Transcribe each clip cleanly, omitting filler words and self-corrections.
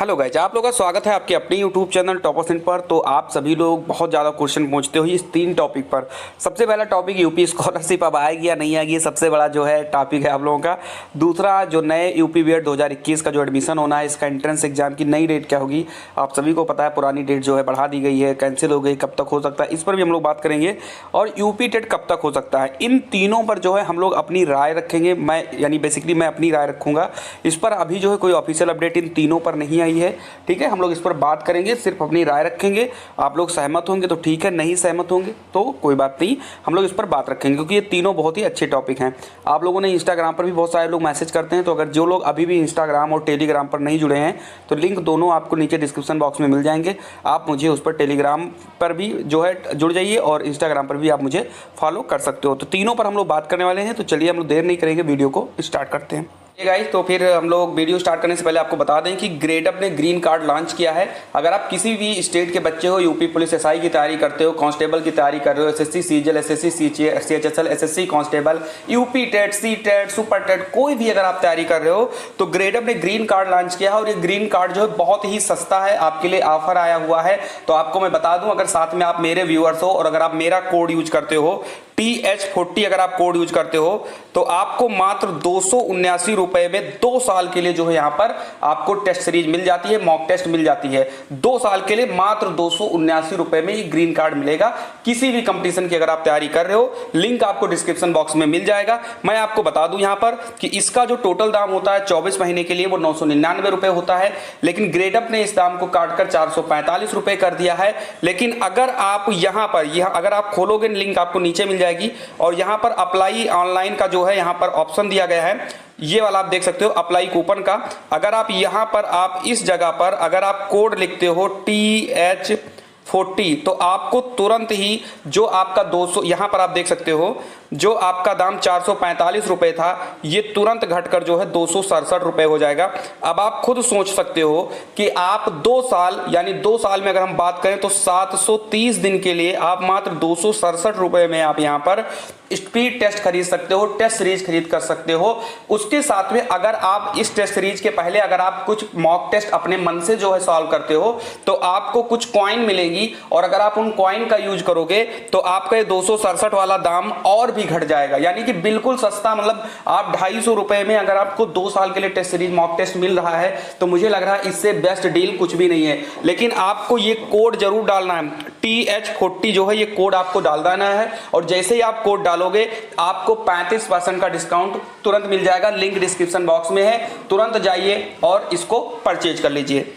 Hello guys, आप लोगों का स्वागत है आपके अपने YouTube channel top of Hind पर। तो आप सभी लोग बहुत ज़्यादा क्वेश्चन पूछते हो इस 3 टॉपिक पर। सबसे पहला टॉपिक यूपी स्कॉलरशिप अब आएगी या नहीं आएगी, ये सबसे बड़ा जो है टॉपिक है आप लोगों का। दूसरा, जो नए यूपी बीएड 2021 का जो एडमिशन होना है, इसका एंट्रेंस एग्जाम की नई डेट क्या होगी। आप सभी को पता है पुरानी डेट जो है बढ़ा दी गई है, कैंसिल हो गई, कब तक हो सकता है इस पर भी हम लोग बात करेंगे। और यूपी टेट कब तक हो सकता है, इन तीनों पर जो है हम लोग अपनी राय रखेंगे। मैं बेसिकली मैं अपनी राय रखूँगा इस पर। अभी जो है कोई ऑफिशियल अपडेट इन तीनों पर नहीं आई है, ठीक है। हम लोग इस पर बात करेंगे, सिर्फ अपनी राय रखेंगे। आप लोग सहमत होंगे तो ठीक है, नहीं सहमत होंगे तो कोई बात नहीं, हम लोग इस पर बात रखेंगे क्योंकि ये तीनों बहुत ही अच्छे टॉपिक हैं। आप लोगों ने इंस्टाग्राम पर भी बहुत सारे लोग मैसेज करते हैं, तो अगर जो लोग अभी भी इंस्टाग्राम और टेलीग्राम पर नहीं जुड़े हैं तो लिंक दोनों आपको नीचे डिस्क्रिप्शन बॉक्स में मिल जाएंगे। आप मुझे उस पर टेलीग्राम पर भी जो है जुड़ जाइए और इंस्टाग्राम पर भी आप मुझे फॉलो कर सकते हो। तो तीनों पर हम लोग बात करने वाले हैं, तो चलिए हम लोग देर नहीं करेंगे, वीडियो को स्टार्ट करते हैं। गाइस, तो फिर हम लोग वीडियो स्टार्ट करने से पहले आपको बता दें कि ग्रेडअप ने ग्रीन कार्ड लॉन्च किया है। अगर आप किसी भी स्टेट के बच्चे हो, यूपी पुलिस एसआई की तैयारी करते हो, कांस्टेबल की तैयारी कर रहे हो, SSC CGL, SSC CHSL, SSC constable, UP TET, C TET, super TET, कोई भी अगर आप तैयारी कर रहे हो तो ग्रेडअप ने ग्रीन कार्ड लॉन्च किया है। और ये ग्रीन कार्ड जो है बहुत ही सस्ता है, आपके लिए ऑफर आया हुआ है। तो आपको मैं बता दूं, अगर साथ में आप मेरे व्यूअर्स हो और अगर आप मेरा कोड यूज करते हो TH40, अगर आप कोड यूज करते हो तो आपको मात्र 279 रुपए में 2 साल के लिए जो है यहाँ पर आपको टेस्ट सीरीज मिल जाती है, मॉक टेस्ट मिल जाती है। 2 साल के लिए मात्र 279 रुपए में ये ग्रीन कार्ड मिलेगा। किसी भी कंपटीशन की अगर आप तैयारी कर रहे हो, लिंक आपको डिस्क्रिप्शन बॉक्स में मिल जाएगा। मैं आपको बता दूं यहाँ पर कि इसका जो टोटल दाम होता है 24 महीने के लिए वो 999 रुपए होता है, लेकिन ग्रेडअप ने इस दाम को काटकर 445 रुपए कर दिया है। लेकिन अगर आप यहाँ पर अगर आप खोलोगे, लिंक आपको नीचे मिल जाएगी और यहां पर अप्लाई ऑनलाइन का जो है यहां पर ऑप्शन दिया गया है, ये वाला आप देख सकते हो अप्लाई कूपन का। अगर आप यहां पर आप इस जगह पर अगर आप कोड लिखते हो TH40 तो आपको तुरंत ही जो आपका 200, यहां पर आप देख सकते हो जो आपका दाम 445 रुपए था, ये तुरंत घटकर जो है 267 रुपए हो जाएगा। अब आप खुद सोच सकते हो कि आप 2 साल यानी 2 साल में अगर हम बात करें तो 730 दिन के लिए आप मात्र 267 रुपए में आप यहां पर स्पीड टेस्ट खरीद सकते हो, टेस्ट सीरीज खरीद कर सकते हो। उसके साथ में अगर आप इस टेस्ट सीरीज के पहले अगर आप कुछ मॉक टेस्ट अपने मन से जो है सॉल्व करते हो तो आपको कुछ कॉइन मिलेगी, और अगर आप उन कॉइन का यूज करोगे तो आपका ये 267 वाला दाम और भी घट जाएगा। यानी कि बिल्कुल सस्ता, मतलब आप 250 रुपए में अगर आपको 2 साल के लिए टेस्ट सीरीज मॉक टेस्ट मिल रहा है तो मुझे लग रहा है इससे बेस्ट डील कुछ भी नहीं है। लेकिन आपको ये कोड जरूर डालना है, TH40 जो है ये कोड आपको डाल देना है, और जैसे ही आप कोड डालोगे आपको 35% का डिस्काउंट तुरंत मिल जाएगा। लिंक डिस्क्रिप्शन बॉक्स में है, तुरंत जाइए और इसको परचेज कर लीजिए।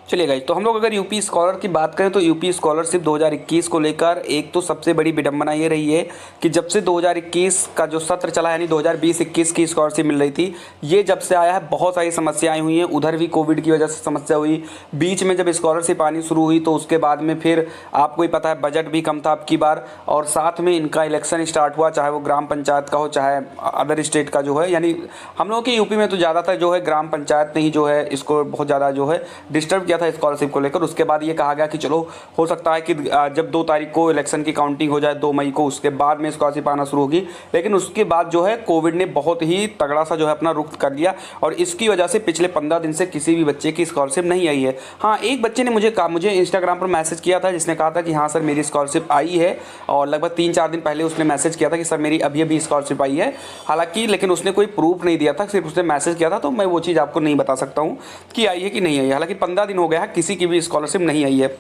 चलिए गाइस, तो हम लोग अगर यूपी स्कॉलर की बात करें तो यूपी स्कॉलरशिप 2021 को लेकर एक तो सबसे बड़ी विडंबना ये रही है कि जब से 2021 का जो सत्र चला यानी 2020-21 की स्कॉलरशिप मिल रही थी, ये जब से आया है बहुत सारी समस्याएं हुई हैं। उधर भी कोविड की वजह से समस्या हुई, बीच में जब स्कॉलरशिप आनी शुरू हुई तो उसके बाद में फिर आपको ही पता है बजट भी कम था अब की बार, और साथ में इनका इलेक्शन स्टार्ट हुआ, चाहे वो ग्राम पंचायत का हो चाहे अदर स्टेट का जो है। यानी हम लोगों के यूपी में तो ज़्यादातर जो है ग्राम पंचायत ने ही जो है इसको बहुत ज़्यादा जो है डिस्टर्ब किया था स्कॉलरशिप को लेकर। उसके बाद ये कहा गया कि चलो हो सकता है कि जब 2 तारीख को इलेक्शन की काउंटिंग हो जाए 2 मई को, उसके बाद में स्कॉलरशिप आना शुरू होगी। लेकिन उसके बाद जो है कोविड ने बहुत ही तगड़ा सा जो है अपना रुख कर लिया, और इसकी वजह से पिछले 15 दिन से किसी भी बच्चे की स्कॉलरशिप नहीं आई है। हाँ, एक बच्चे ने मुझे इंस्टाग्राम पर मैसेज किया था जिसने कहा था कि हाँ सर मेरी स्कॉलरशिप आई है, और लगभग 3-4 दिन पहले उसने मैसेज किया था कि सर मेरी अभी स्कॉलरशिप आई है। हालांकि लेकिन उसने कोई प्रूफ नहीं दिया था, सिर्फ उसने मैसेज किया था, तो मैं वो चीज़ आपको नहीं बता सकता हूँ कि आई है कि नहीं आई है। हालांकि 15 दिन हो गया है, किसी की भी स्कॉलरशिप नहीं आई है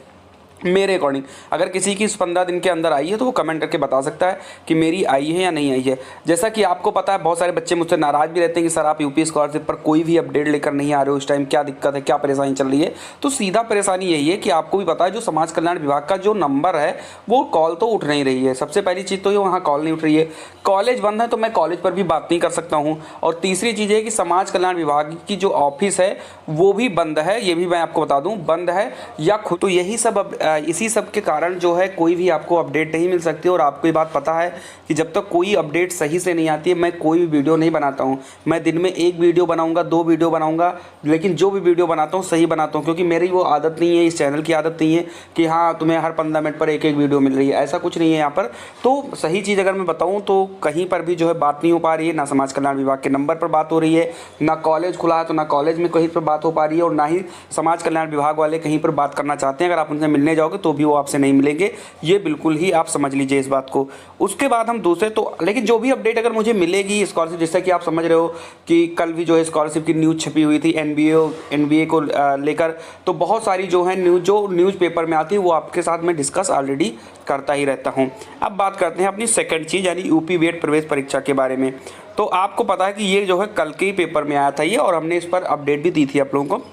मेरे अकॉर्डिंग। अगर किसी की इस 15 दिन के अंदर आई है तो वो कमेंट करके बता सकता है कि मेरी आई है या नहीं आई है। जैसा कि आपको पता है बहुत सारे बच्चे मुझसे नाराज़ भी रहते हैं कि सर आप यूपी स्कॉलरशिप पर कोई भी अपडेट लेकर नहीं आ रहे हो, इस टाइम क्या दिक्कत है, क्या परेशानी चल रही है। तो सीधा परेशानी यही है कि आपको भी पता है जो समाज कल्याण विभाग का जो नंबर है वो कॉल तो उठ नहीं रही है। सबसे पहली चीज़ तो ये वहाँ कॉल नहीं उठ रही है, कॉलेज बंद है तो मैं कॉलेज पर भी बात नहीं कर सकता हूँ। और तीसरी चीज़ है कि समाज कल्याण विभाग की जो ऑफिस है वो भी बंद है, ये भी मैं आपको बता दूँ बंद है या खुद। तो यही सब इसी सब के कारण जो है कोई भी आपको अपडेट नहीं मिल सकती। और आपको ये बात पता है कि जब तक कोई अपडेट सही से नहीं आती है मैं कोई भी वीडियो नहीं बनाता हूँ। मैं दिन में 1 वीडियो बनाऊँगा, 2 वीडियो बनाऊँगा, लेकिन जो भी वीडियो बनाता हूँ सही बनाता हूँ, क्योंकि मेरी वो आदत नहीं है, इस चैनल की आदत नहीं है कि हाँ तुम्हें हर 15 मिनट पर एक वीडियो मिल रही है, ऐसा कुछ नहीं है यहाँ पर। तो सही चीज़ अगर मैं बताऊँ तो कहीं पर भी जो है बात नहीं हो पा रही है, ना समाज कल्याण विभाग के नंबर पर बात हो रही है, ना कॉलेज खुला है तो ना कॉलेज में कहीं पर बात हो पा रही है, और ना ही समाज कल्याण विभाग वाले कहीं पर बात करना चाहते हैं। अगर आप उनसे मिलने जाओगे तो भी वो आपसे नहीं मिलेंगे, ये बिल्कुल ही आप समझ लीजिए इस बात को। उसके बाद हम दूसरे तो, लेकिन जो भी अपडेट अगर मुझे मिलेगी स्कॉलरशिप, जैसा कि आप समझ रहे हो कि कल भी जो है स्कॉलरशिप की न्यूज़ छपी हुई थी एनबीए को लेकर, तो बहुत सारी जो है न्यूज़ पेपर में आती है वो आपके साथ मैं डिस्कस ऑलरेडी करता ही रहता हूँ। अब बात करते हैं अपनी सेकंड चीज़ यानी यूपी बीएड प्रवेश परीक्षा के बारे में। तो आपको पता है कि ये जो है कल के ही पेपर में आया था ये, और हमने इस पर अपडेट भी दी थी आप लोगों को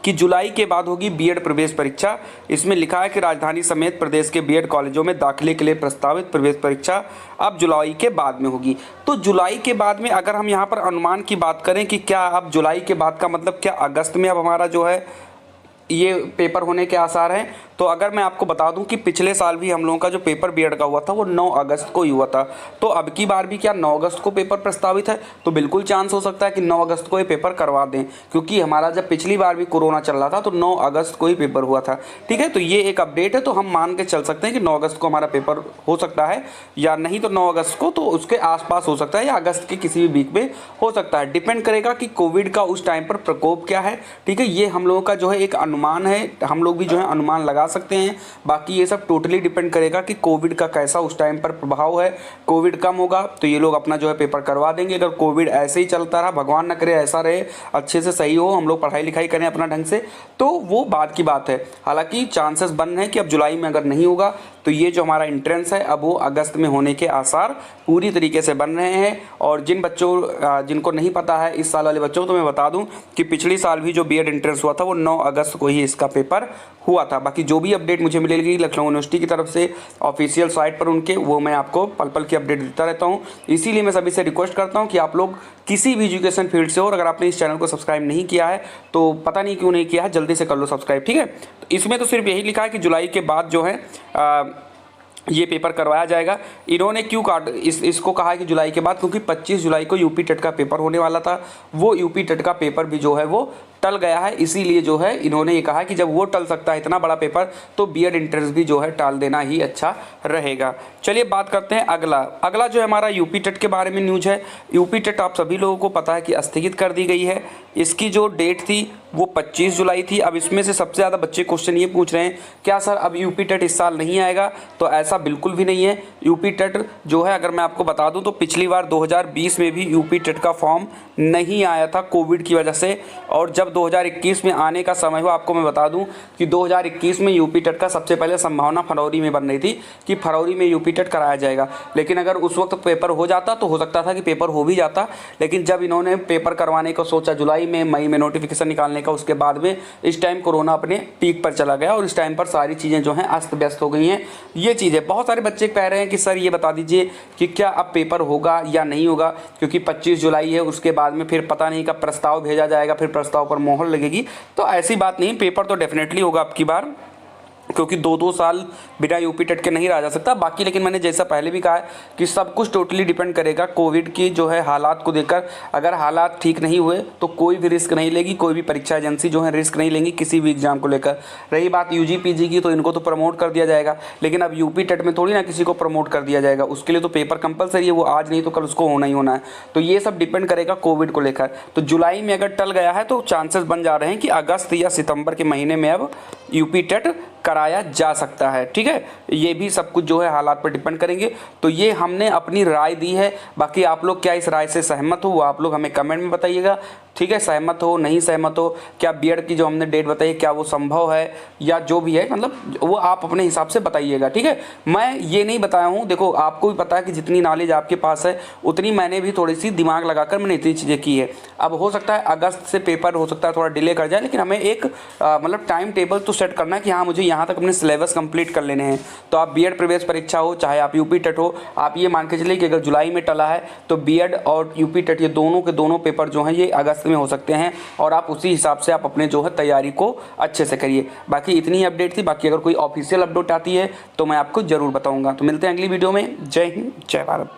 कि जुलाई के बाद होगी बीएड प्रवेश परीक्षा। इसमें लिखा है कि राजधानी समेत प्रदेश के बीएड कॉलेजों में दाखिले के लिए प्रस्तावित प्रवेश परीक्षा अब जुलाई के बाद में होगी। तो जुलाई के बाद में अगर हम यहाँ पर अनुमान की बात करें कि क्या अब जुलाई के बाद का मतलब क्या अगस्त में अब हमारा जो है ये पेपर होने के आसार हैं। तो अगर मैं आपको बता दूं कि पिछले साल भी हम लोगों का जो पेपर बीएड का हुआ था वो 9 अगस्त को ही हुआ था, तो अब की बार भी क्या 9 अगस्त को पेपर प्रस्तावित है, तो बिल्कुल चांस हो सकता है कि 9 अगस्त को ये पेपर करवा दें, क्योंकि हमारा जब पिछली बार भी कोरोना चल रहा था तो 9 अगस्त को ही पेपर हुआ था। ठीक है, तो ये एक अपडेट है, तो हम मान के चल सकते हैं कि 9 अगस्त को हमारा पेपर हो सकता है, या नहीं तो 9 अगस्त को तो उसके आसपास हो सकता है, या अगस्त के किसी भी वीक में हो सकता है। डिपेंड करेगा कि कोविड का उस टाइम पर प्रकोप क्या है। ठीक है, ये हम लोगों का जो है एक अनुमान है, हम लोग भी जो है अनुमान लगा सकते हैं। बाकी ये सब टोटली डिपेंड करेगा कि कोविड का कैसा उस टाइम पर प्रभाव है। कोविड कम होगा तो ये लोग अपना जो है पेपर करवा देंगे। अगर कोविड ऐसे ही चलता रहा, भगवान ना करे ऐसा रहे, अच्छे से सही हो, हम लोग पढ़ाई लिखाई करें अपना ढंग से, तो वो बात की बात है। हालांकि चांसेस बन रहे हैं कि अब जुलाई में अगर नहीं होगा तो ये जो हमारा एंट्रेंस है अब वो अगस्त में होने के आसार पूरी तरीके से बन रहे हैं। और जिन बच्चों जिनको नहीं पता है इस साल वाले बच्चों को, तो मैं बता दूं कि पिछली साल भी जो बीएड एंट्रेंस हुआ था वो 9 अगस्त को ही इसका पेपर हुआ था। बाकी जो भी अपडेट मुझे मिलेगी लखनऊ यूनिवर्सिटी की तरफ से ऑफिशियल साइट पर उनके, वो मैं आपको पल पल की अपडेट देता रहता हूँ। इसीलिए मैं सभी से रिक्वेस्ट करता हूँ कि आप लोग किसी भी एजुकेशन फील्ड से हो, और अगर आपने इस चैनल को सब्सक्राइब नहीं किया है तो पता नहीं क्यों नहीं किया है, जल्दी से कर लो सब्सक्राइब। ठीक है, तो इसमें तो सिर्फ यही लिखा है कि जुलाई के बाद जो है ये पेपर करवाया जाएगा। इन्होंने क्यों इसको कहा है कि जुलाई के बाद, क्योंकि 25 जुलाई को यूपी टेट का पेपर होने वाला था। वो यूपी टेट का पेपर भी जो है वो टल गया है, इसीलिए जो है इन्होंने ये कहा कि जब वो टल सकता है इतना बड़ा पेपर, तो बीएड एंट्रेंस भी जो है टाल देना ही अच्छा रहेगा। चलिए बात करते हैं अगला जो है हमारा यूपी टेट के बारे में न्यूज़ है। यूपी टेट आप सभी लोगों को पता है कि स्थगित कर दी गई है। इसकी जो डेट थी वो 25 जुलाई थी। अब इसमें से सबसे ज़्यादा बच्चे क्वेश्चन ये पूछ रहे हैं, क्या सर अब यूपी टेट इस साल नहीं आएगा? तो ऐसा बिल्कुल भी नहीं है। यूपी टेट जो है अगर मैं आपको बता दूं तो पिछली बार 2020 में भी यूपी टेट का फॉर्म नहीं आया था कोविड की वजह से, और जब 2021 में आने का समय हुआ, आपको मैं बता दूं कि 2021 में यूपी टेट का सबसे पहले संभावना फरवरी में बन रही थी कि फरवरी में यूपी टेट कराया जाएगा। लेकिन अगर उस वक्त पेपर हो जाता तो हो सकता था कि पेपर हो भी जाता, लेकिन जब इन्होंने पेपर करवाने को सोचा जुलाई में, मई में नोटिफिकेशन निकालने का, उसके बाद में इस टाइम कोरोना अपने पीक पर चला गया और इस टाइम पर सारी चीज़ें जो हैं अस्त व्यस्त हो गई हैं। ये चीज़ें बहुत सारे बच्चे कह रहे हैं कि सर ये बता दीजिए कि क्या अब पेपर होगा या नहीं होगा, क्योंकि 25 जुलाई है, उसके बाद में फिर पता नहीं कब प्रस्ताव भेजा जाएगा, फिर प्रस्ताव पर मोहर लगेगी। तो ऐसी बात नहीं, पेपर तो डेफिनेटली होगा अब की बार, क्योंकि 2-2 साल बिना यूपी टेट के नहीं रहा जा सकता। बाकी लेकिन मैंने जैसा पहले भी कहा है कि सब कुछ टोटली डिपेंड करेगा कोविड की जो है हालात को देखकर। अगर हालात ठीक नहीं हुए तो कोई भी रिस्क नहीं लेगी, कोई भी परीक्षा एजेंसी जो है रिस्क नहीं लेंगी किसी भी एग्जाम को लेकर। रही बात यूजी पीजी की, तो इनको तो प्रमोट कर दिया जाएगा, लेकिन अब यूपी टेट में थोड़ी ना किसी को प्रमोट कर दिया जाएगा। उसके लिए तो पेपर कंपलसरी है, वो आज नहीं तो कल उसको होना ही होना है। तो ये सब डिपेंड करेगा कोविड को लेकर। तो जुलाई में अगर टल गया है तो चांसेस बन जा रहे हैं कि अगस्त या सितंबर के महीने में अब यूपी टेट कराया जा सकता है। ठीक है, ये भी सब कुछ जो है हालात पर डिपेंड करेंगे। तो ये हमने अपनी राय दी है, बाकी आप लोग क्या इस राय से सहमत हो वो आप लोग हमें कमेंट में बताइएगा। ठीक है, सहमत हो नहीं सहमत हो, क्या बीएड की जो हमने डेट बताई क्या वो संभव है या जो भी है, मतलब वो आप अपने हिसाब से बताइएगा। ठीक है, मैं ये नहीं बताया हूँ, देखो आपको भी पता है कि जितनी नॉलेज आपके पास है उतनी मैंने भी थोड़ी सी दिमाग लगाकर मैंने इतनी चीज़ें की है। अब हो सकता है अगस्त से पेपर हो सकता है थोड़ा डिले कर जाए, लेकिन हमें एक मतलब टाइम टेबल तो सेट करना है कि हाँ मुझे यहाँ तक अपने सिलेबस कंप्लीट कर लेने हैं। तो आप बीएड प्रवेश परीक्षा हो चाहे आप यूपी टेट हो, आप ये मान के चलिए कि अगर जुलाई में टला है तो बीएड और यूपी टेट ये दोनों के दोनों पेपर जो हैं ये अगस्त अगस्त में हो सकते हैं और आप उसी हिसाब से आप अपने जो है तैयारी को अच्छे से करिए। बाकी इतनी ही अपडेट थी, बाकी अगर कोई ऑफिशियल अपडेट आती है तो मैं आपको ज़रूर बताऊँगा। तो मिलते हैं अगली वीडियो में। जय हिंद, जय भारत।